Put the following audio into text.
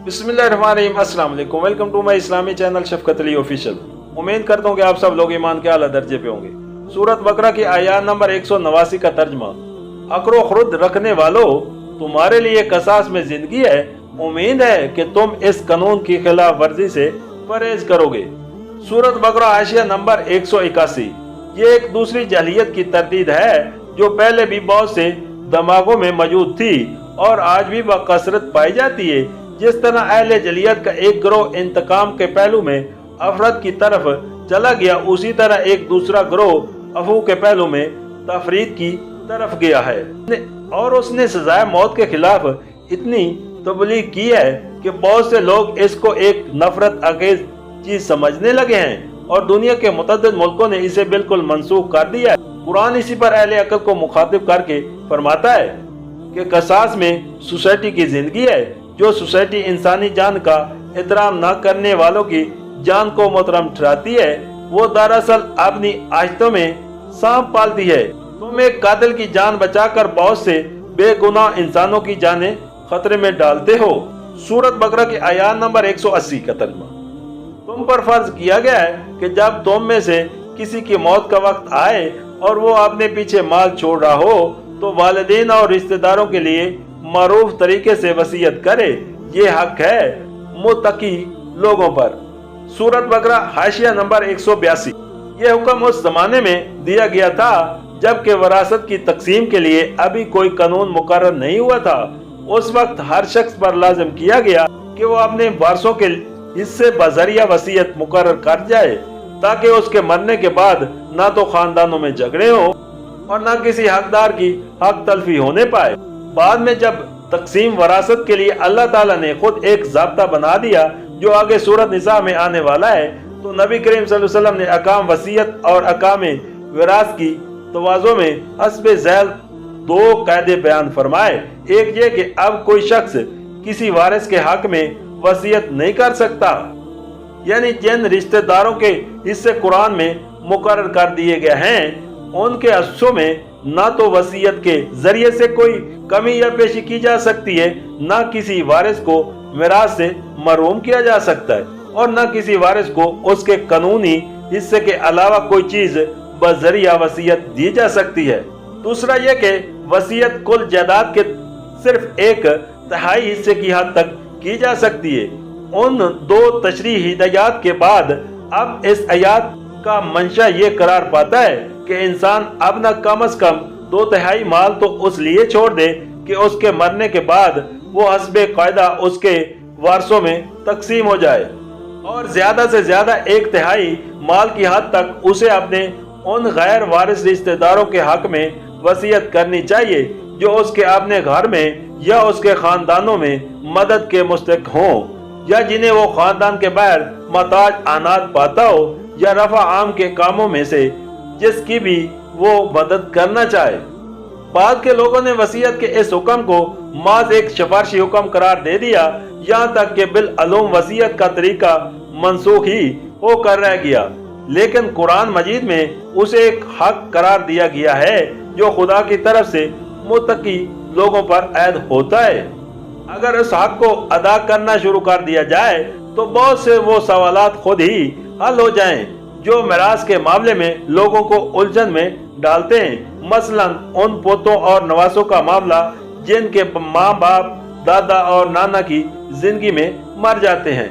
बिस्मिल्लाहिर्रहमानिर्रहीम, अस्सलाम वालेकुम। वेलकम टू माय इस्लामी चैनल शफकत अली ऑफिशियल। उम्मीद करता हूँ कि आप सब लोग ईमान के आला दर्जे पे होंगे। सूरत बकरा की आयत नंबर 189 का तर्जमा। अक्रो खुद रखने वालों, तुम्हारे लिए कसास में जिंदगी है, उम्मीद है कि तुम इस कानून की खिलाफ वर्जी से परहेज करोगे। सूरत बकरा आशिया नंबर 181। ये एक दूसरी जहलियत की तरदीद है जो पहले भी बहुत से दिमागों में मौजूद थी और आज भी बकसरत पाई जाती है। जिस तरह अहले जलियत का एक गिरोह इंतकाम के पहलू में अफरत की तरफ चला गया, उसी तरह एक दूसरा गिरोह अफू के पहलू में तफरीद की तरफ गया है और उसने सजाए मौत के खिलाफ इतनी तबलीग की है कि बहुत से लोग इसको एक नफरत अंगेज चीज समझने लगे हैं और दुनिया के मुतअद्दिद मुल्कों ने इसे बिल्कुल मनसूख कर दिया है। कुरान इसी पर अहले अक्ल को मुखातिब करके फरमाता है कि कसास में सोसाइटी की जिंदगी है। जो सोसाइटी इंसानी जान का एहतराम न करने वालों की जान को मोहतरम ठहराती है, वो दरअसल अपनी आयतों में सांप पालती है। तुम एक कातिल की जान बचाकर बहुत से बेगुनाह इंसानों की जानें खतरे में डालते हो। सूरत बकरा की आयत नंबर 180 का तर्जुमा। तुम पर फर्ज किया गया है कि जब तुम में से किसी की मौत का वक्त आए और वो अपने पीछे माल छोड़ रहा हो तो वालिदैन और रिश्तेदारों के लिए मारूफ तरीके से वसीयत करे। ये हक है मुत्तकी लोगों पर। सूरत बकरा हाशिया नंबर 182। ये हुक्म उस जमाने में दिया गया था जबकि वरासत की तकसीम के लिए अभी कोई कानून मुकर्रर नहीं हुआ था। उस वक्त हर शख्स पर लाजिम किया गया कि वो अपने वारसों के हिस्से बजरिया वसीयत मुकर्रर कर जाए ताकि उसके मरने के बाद ना तो खानदानों में झगड़े हो और न किसी हकदार की हक तलफी होने पाए। बाद में जब तकसीम वरासत के लिए अल्लाह ताला ने खुद एक ज़ाब्ता बना दिया जो आगे सूरत निसा में आने वाला है, तो नबी करीम सल्लल्लाहु अलैहि वसल्लम ने अकाम वसीयत और अकाम विरासत की तवाज़ो में हस्बे झैल दो कायदे बयान फरमाए। एक ये कि अब कोई शख्स किसी वारिस के हक में वसीयत नहीं कर सकता, यानी जिन रिश्तेदारों के हिस्से कुरान में मुकर्रर कर दिए गए हैं उनके हिस्सों में ना तो वसीयत के जरिए से कोई कमी या पेशी की जा सकती है, ना किसी वारिस को मिरास से महरूम किया जा सकता है और न किसी वारिस को उसके कानूनी हिस्से के अलावा कोई चीज बजरिया वसीयत दी जा सकती है। दूसरा यह कि वसीयत कुल जायदाद के सिर्फ 1/3 हिस्से की हद तक की जा सकती है। उन दो तशरीह हिदायत के बाद अब इस आयत का मंशा ये करार पाता है कि इंसान अब न कम अज कम 2/3 माल तो उस लिए छोड़ दे कि उसके मरने के बाद वो हस्बे कायदा उसके वारसों में तकसीम हो जाए और ज्यादा से ज्यादा 1/3 माल की हद तक उसे अपने उन गैर वारिस रिश्तेदारों के हक में वसीयत करनी चाहिए जो उसके अपने घर में या उसके खानदानों में मदद के मुस्तहिक हों या जिन्हें वो खानदान के बाहर मोहताज अनाज पाता हो या रफा आम के कामों में से जिसकी भी वो मदद करना चाहे। बाद के लोगों ने वसीयत के इस हुक्म को माज एक सिफारशी हुक्म करार दे दिया, यहाँ तक कि बिल अलूम वसीयत का तरीका मनसूख ही होकर रह गया, लेकिन कुरान मजीद में उसे एक हक करार दिया गया है जो खुदा की तरफ से मुत्तकी लोगों पर ऐद होता है। अगर इस हक को अदा करना शुरू कर दिया जाए तो बहुत से वो सवालात खुद ही हल हो जाएं जो मिरास के मामले में लोगों को उलझन में डालते हैं। मसलन उन पोतों और नवासों का मामला जिनके माँ बाप दादा और नाना की जिंदगी में मर जाते हैं।